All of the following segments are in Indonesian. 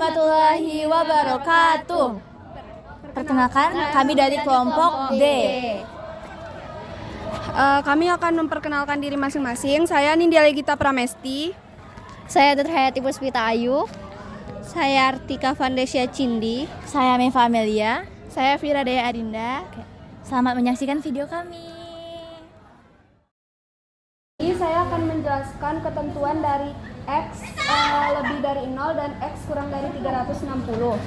warahmatullahi wabarakatuh. Perkenalkan, kami dari kelompok D. Kami akan memperkenalkan diri masing-masing. Saya Nindya Legita Pramesti. Saya Dr. Hayati Puspita Ayu. Saya Artika Vandesia Cindi. Saya Meva Amelia. Saya Fira Dea Adinda. Selamat menyaksikan video kami. Ini saya akan menjelaskan ketentuan dari X lebih dari 0 dan X kurang dari 360.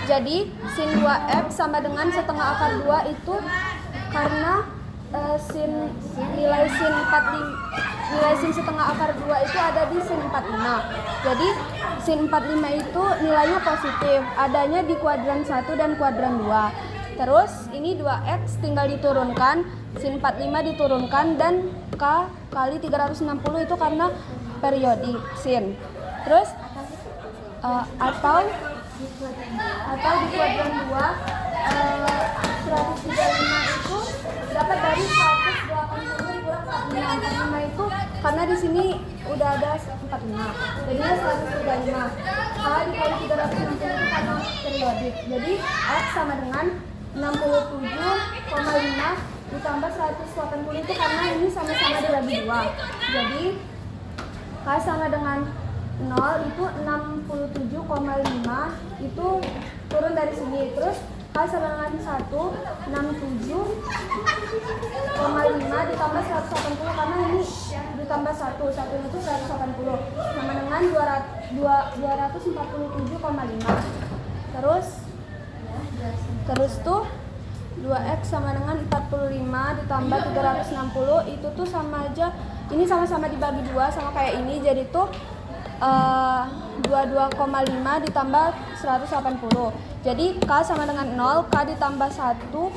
Jadi sin 2X sama dengan setengah akar 2 itu karena nilai sin setengah akar 2 itu ada di sin 45. Jadi sin 45 itu nilainya positif, adanya di kuadran 1 dan kuadran 2. Terus ini 2X tinggal diturunkan, sin 45 diturunkan, dan K kali 360 itu karena periodik sin. Terus atau di kuadran 2 135 itu dapat dari 180 kurang 45. 45 itu karena di sini udah ada 45, jadinya 135. K dikali 360 itu karena periodik. Jadi X sama dengan 67,5 ditambah 180 itu karena ini sama-sama dibagi 2. Jadi K sama dengan 0 itu 67,5 itu turun dari sini. Terus K sama dengan 1 67,5 ditambah 180 karena ini ditambah 1 itu 180 sama dengan 247,5. Terus tuh 2X sama dengan 45 ditambah 360 itu tuh sama aja, ini sama-sama dibagi 2 sama kayak ini, jadi tuh 22,5 ditambah 180. Jadi K sama dengan 0, K ditambah 1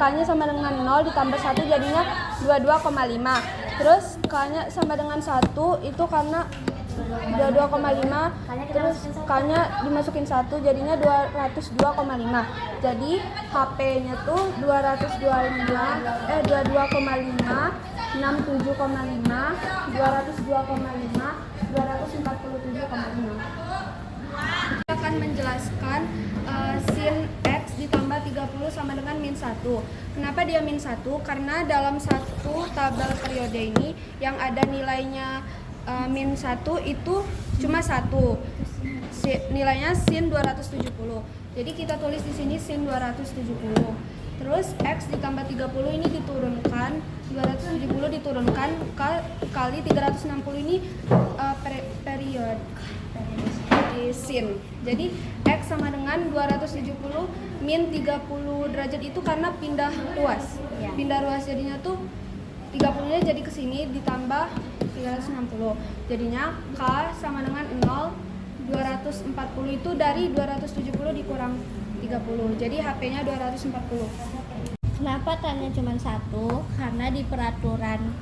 K-nya sama dengan 0 ditambah 1 jadinya 22,5. Terus K-nya sama dengan 1 itu karena 22,5, terus K-nya dimasukin 1 jadinya 202,5. Jadi HP-nya tuh 22,5, 67,5, 202,5, 247,5. Kita akan menjelaskan sin X ditambah 30 sama dengan min 1. Kenapa dia min 1? Karena dalam satu tabel periode ini yang ada nilainya min 1 itu cuma 1. Nilainya sin 270. Jadi kita tulis di sini sin 270. Terus X ditambah 30 ini diturunkan, 270 diturunkan kali 360 ini periode di sin. Jadi X sama dengan 270 min 30 derajat itu karena pindah ruas. Pindah ruas jadinya tuh 30-nya jadi ke sini ditambah 360. Jadinya K sama dengan 0, 240 itu dari 270 dikurang 30. Jadi HP-nya 240. Kenapa tannya cuma 1? Karena di peraturan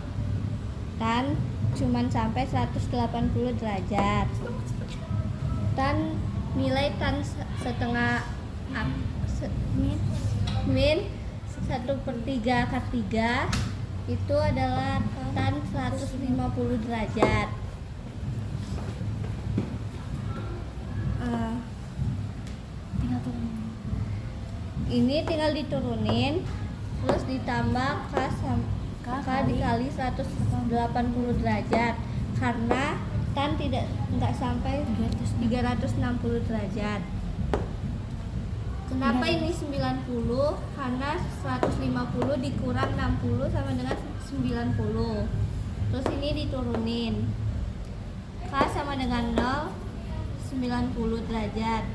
tan cuma sampai 180 derajat. Dan nilai tan setengah min 1/3 akar 3 itu adalah tan 150 derajat. Ini tinggal diturunin, terus ditambah K dikali 180 derajat karena tan nggak sampai 360 derajat. Kenapa ini 90? Karena 150 dikurang 60 sama dengan 90. Terus ini diturunin. K sama dengan 0, 90 derajat.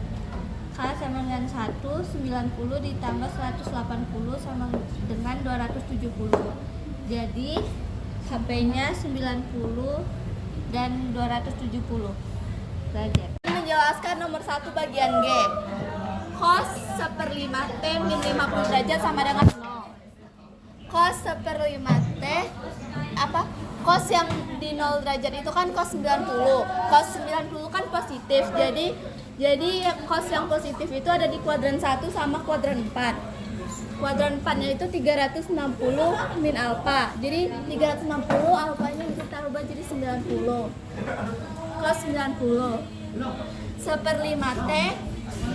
K sama dengan 1, 90 ditambah 180 sama dengan 270. Jadi HP-nya 90 dan 270 derajat. Menjelaskan nomor 1 bagian G. Cos 1/5 T min 50 derajat sama dengan 0. Cos 1/5 T cos yang di 0 derajat itu kan cos 90. Cos 90 kan positif. Jadi cos yang positif itu ada di kuadran 1 sama kuadran 4. Kuadran 4-nya itu 360 min alfa. Jadi 360 alfanya bisa kita rubah jadi 9. 90. Cos 90. 1/5 T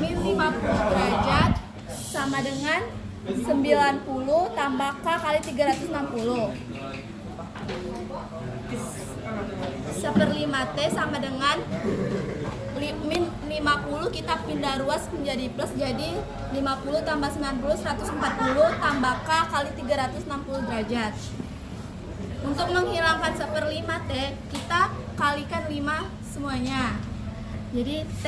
min 50 derajat sama dengan 90 tambah K kali 360. 1/5 T sama dengan min 50, kita pindah ruas menjadi plus, jadi 50 tambah 90 140 tambah K kali 360 derajat. Untuk menghilangkan 1/5 T, kita kalikan 5 semuanya. Jadi T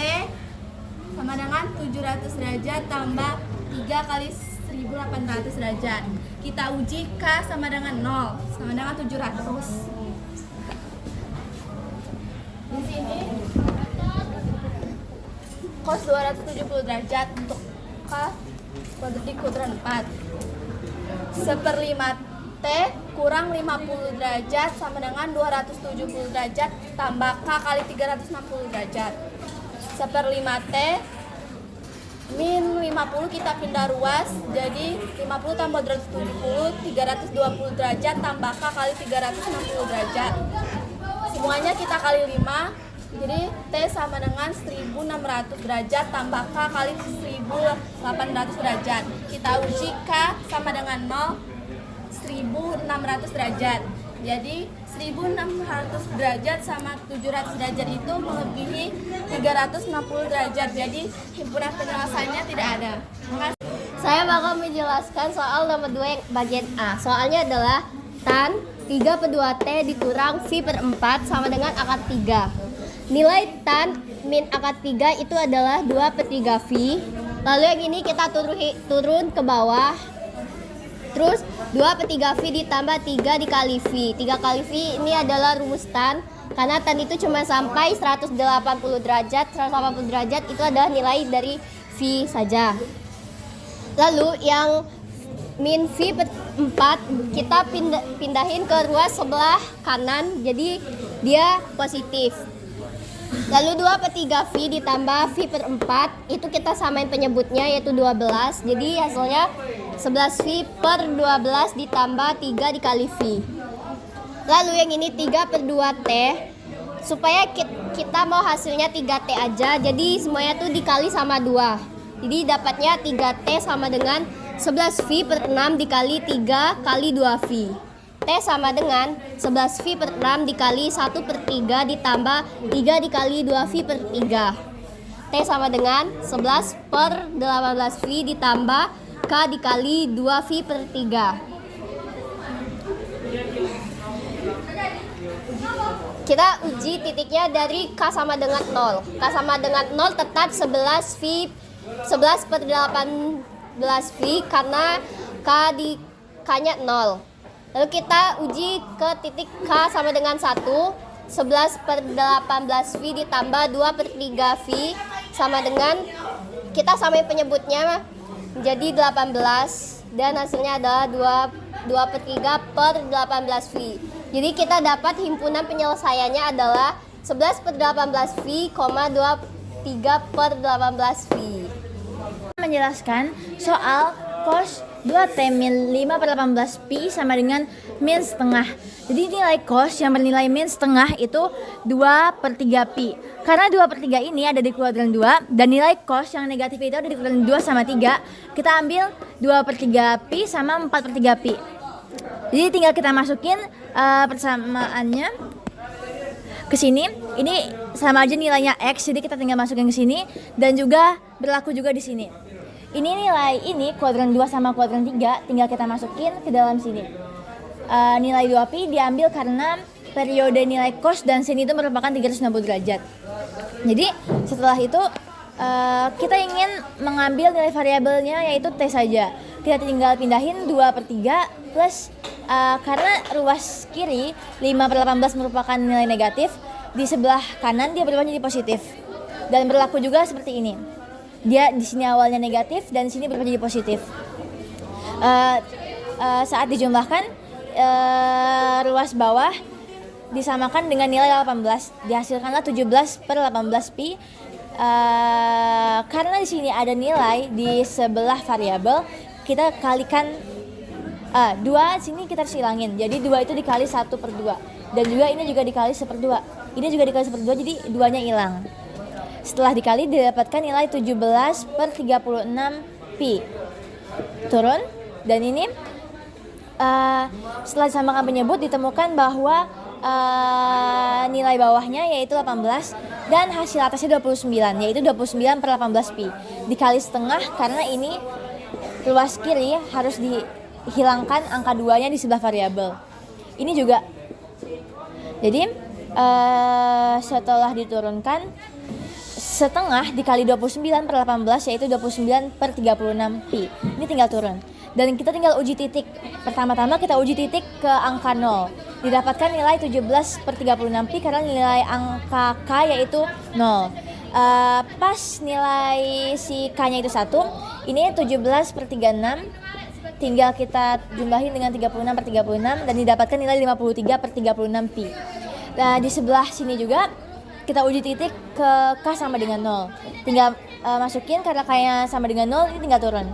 sama dengan 700 derajat tambah 3 kali 1800 derajat. Kita uji K sama dengan 0, sama dengan 700. Di sini cos 270 derajat untuk K di kuadran 4. 1/5 T kurang 50 derajat sama dengan 270 derajat tambah K kali 360 derajat. 1/5 T min 50, kita pindah ruas, jadi 50 tambah 270 320 derajat tambah K kali 360 derajat. Semuanya kita kali 5, jadi T sama dengan 1600 derajat tambah K kali 1800 derajat. Kita uji K sama dengan 0, 1600 derajat. Jadi 1600 derajat sama 700 derajat itu melebihi 360 derajat. Jadi himpunan penyelesaiannya tidak ada. Saya bakal menjelaskan soal nomor 2 bagian A. Soalnya adalah tan 3/2 T dikurang V per 4 sama dengan akar 3. Nilai tan min akar 3 itu adalah 2/3 V. Lalu yang ini kita turun ke bawah. Terus 2/3 V ditambah 3 dikali V. 3 kali V ini adalah rumus tan. Karena tan itu cuma sampai 180 derajat. 180 derajat itu adalah nilai dari V saja. Lalu yang min V per 4 kita pindahin ke ruas sebelah kanan, jadi dia positif. Lalu 2/3 V ditambah V per 4 itu kita samain penyebutnya, yaitu 12. Jadi hasilnya 11 V per 12 ditambah 3 dikali V. Lalu yang ini 3/2 T. Supaya kita mau hasilnya 3T aja, jadi semuanya tuh dikali sama 2. Jadi dapatnya 3T sama dengan 11 V per 6 dikali 3 kali 2V. T sama dengan 11 V per 6 dikali 1/3 ditambah 3 dikali 2V per 3. T sama dengan 11 per 18V ditambah K dikali 2V per 3. Kita uji titiknya dari K sama dengan 0. K sama dengan 0 tetap 11 per 18V karena K-nya 0. Lalu kita uji ke titik K sama dengan 1. 11 per 18V ditambah 2/3V sama dengan, kita samain penyebutnya menjadi 18 dan hasilnya adalah 2/3 per 18V. Jadi kita dapat himpunan penyelesaiannya adalah 11 per 18V, 23 per 18V. Menjelaskan soal cos 2T min 5 per 18pi sama dengan min setengah. Jadi nilai cos yang bernilai min setengah itu 2/3pi. Karena 2/3 ini ada di kuadran 2 dan nilai cos yang negatif itu ada di kuadran 2 sama 3, kita ambil 2/3pi sama 4/3pi. Jadi tinggal kita masukin persamaannya ke sini. Ini sama aja nilainya X, jadi kita tinggal masukin ke sini dan juga berlaku juga di sini. Ini nilai ini kuadran 2 sama kuadran 3 tinggal kita masukin ke dalam sini. Nilai 2pi diambil karena periode nilai cos dan sin itu merupakan 360 derajat. Jadi setelah itu kita ingin mengambil nilai variabelnya yaitu T saja. Kita tinggal pindahin 2/3 plus karena ruas kiri 5 per 18 merupakan nilai negatif, di sebelah kanan dia berubah jadi positif. Dan berlaku juga seperti ini. Dia di sini awalnya negatif dan di sini berubah jadi positif. Saat dijumlahkan ruas bawah disamakan dengan nilai 18, dihasilkanlah 17 per 18pi. Karena di sini ada nilai di sebelah variabel, kita kalikan 2 sini kita harus hilangin. Jadi 2 itu dikali 1/2. Dan juga ini juga dikali 1/2. Ini juga dikali 1/2, jadi 2-nya hilang. Setelah dikali didapatkan nilai 17/36 pi. Turun. Dan ini setelah disamakan penyebut ditemukan bahwa nilai bawahnya yaitu 18 dan hasil atasnya 29, yaitu 29/18 pi. Dikali setengah karena ini ruas kiri harus dihilangkan angka 2-nya di sebelah variabel. Ini juga. Jadi setelah diturunkan, setengah dikali 29/18 yaitu 29/36 pi. Ini tinggal turun. Dan kita tinggal uji titik. Pertama-tama kita uji titik ke angka 0. Didapatkan nilai 17/36 pi karena nilai angka K yaitu 0. Pas nilai si K-nya itu 1, ini 17/36. Tinggal kita jumlahin dengan 36/36 dan didapatkan nilai 53/36 pi. Nah, di sebelah sini juga kita uji titik ke K sama dengan 0. Tinggal masukin karena K-nya sama dengan 0, ini tinggal turun.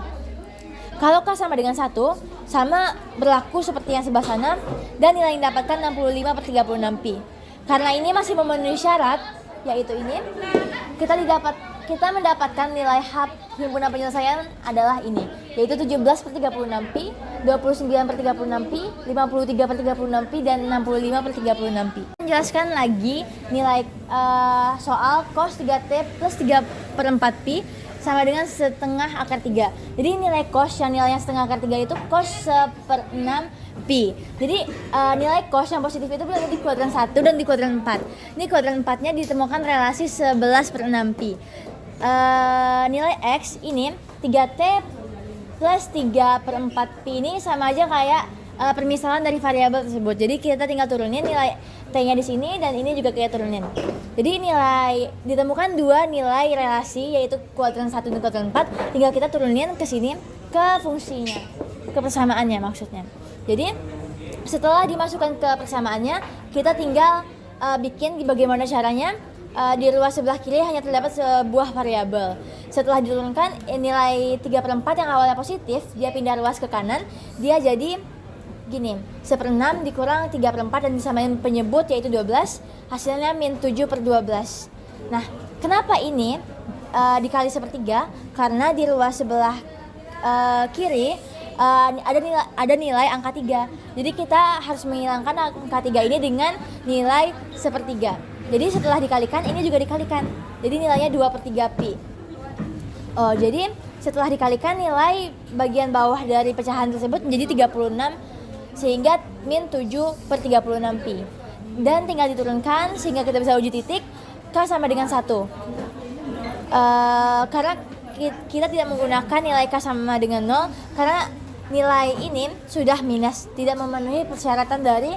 Kalau K sama dengan 1, sama berlaku seperti yang sebelah sana dan nilai yang didapatkan 65/36 pi. Karena ini masih memenuhi syarat, yaitu ini, kita mendapatkan nilai hab himpunan penyelesaian adalah ini, yaitu 17/36 pi, 29/36 pi, 53/36 pi, dan 65/36 pi. Menjelaskan lagi nilai soal cos 3t plus 3/4 pi sama dengan setengah akar 3. Jadi nilai cos yang nilainya setengah akar 3 itu cos 1/6 pi. Jadi nilai cos yang positif itu berada di kuadran 1 dan di kuadran 4. Ini kuadran 4-nya ditemukan relasi 11/6 pi. Nilai X ini 3t plus 3/4 pi ini sama aja kayak permisalan dari variabel tersebut. Jadi kita tinggal turunin nilai t-nya di sini dan ini juga kita turunin. Jadi ditemukan 2 nilai relasi yaitu kuadran 1 dan kuadran 4, tinggal kita turunin ke sini ke fungsinya, ke persamaannya maksudnya. Jadi setelah dimasukkan ke persamaannya, kita tinggal bikin bagaimana caranya. Di ruas sebelah kiri hanya terdapat sebuah variabel. Setelah diturunkan nilai 3/4 yang awalnya positif, dia pindah ruas ke kanan, dia jadi gini, 1/6 dikurang 3/4 dan disamain penyebut yaitu 12, hasilnya -7/12. Nah, kenapa ini dikali 1/3? Karena di ruas sebelah kiri ada nilai angka 3. Jadi kita harus menghilangkan angka 3 ini dengan nilai 1/3. Jadi setelah dikalikan, ini juga dikalikan. Jadi nilainya 2/3 pi. Jadi setelah dikalikan nilai bagian bawah dari pecahan tersebut menjadi 36 sehingga -7/36 pi. Dan tinggal diturunkan sehingga kita bisa uji titik K sama dengan 1. Karena kita tidak menggunakan nilai K sama dengan 0 karena nilai ini sudah minus, tidak memenuhi persyaratan dari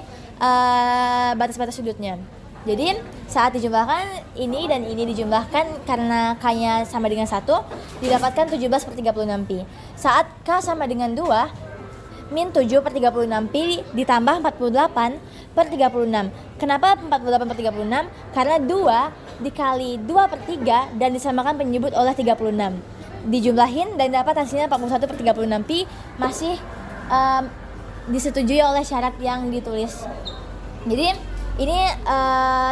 batas-batas sudutnya. Jadi saat dijumlahkan ini dan ini dijumlahkan karena K-nya sama dengan 1, didapatkan 17/36 pi. Saat K sama dengan 2, -7/36 pi ditambah 48/36. Kenapa 48/36? Karena 2 dikali 2/3 dan disamakan penyebut oleh 36. Dijumlahin dan dapat hasilnya 41/36 pi, masih disetujui oleh syarat yang ditulis. Jadi ini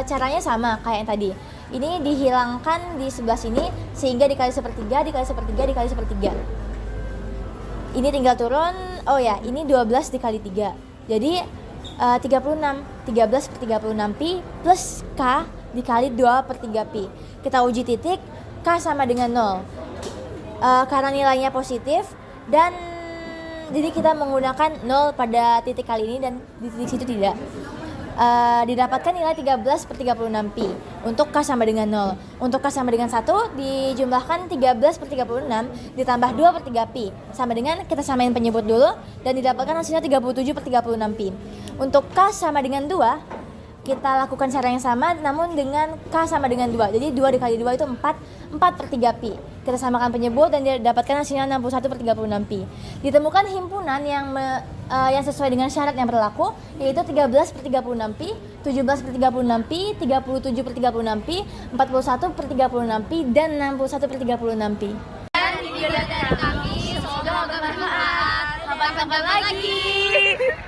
caranya sama kayak yang tadi. Ini dihilangkan di sebelah sini sehingga dikali 1/3, dikali 1/3, dikali 1/3. Ini tinggal turun. Oh ya, ini 12 dikali 3. Jadi 36. 13/36 pi plus K dikali 2/3 pi. Kita uji titik K sama dengan 0. Karena nilainya positif dan jadi kita menggunakan 0 pada titik kali ini dan di titik situ tidak. Didapatkan nilai 13/36 pi untuk K sama dengan 0. Untuk K sama dengan 1 dijumlahkan 13/36 ditambah 2/3 pi sama dengan, kita samain penyebut dulu dan didapatkan hasilnya 37/36 pi. Untuk K sama dengan 2 kita lakukan cara yang sama namun dengan K sama dengan 2. Jadi 2 dikali 2 itu 4/3 pi. Kita samakan penyebut dan didapatkan hasilnya 61/36 pi. Ditemukan himpunan yang sesuai dengan syarat yang berlaku yaitu 13/36 pi, 17/36 pi, 37/36 pi, 41/36 pi, dan 61/36 pi. Dan video dari kami semoga bermanfaat. Sampai jumpa lagi.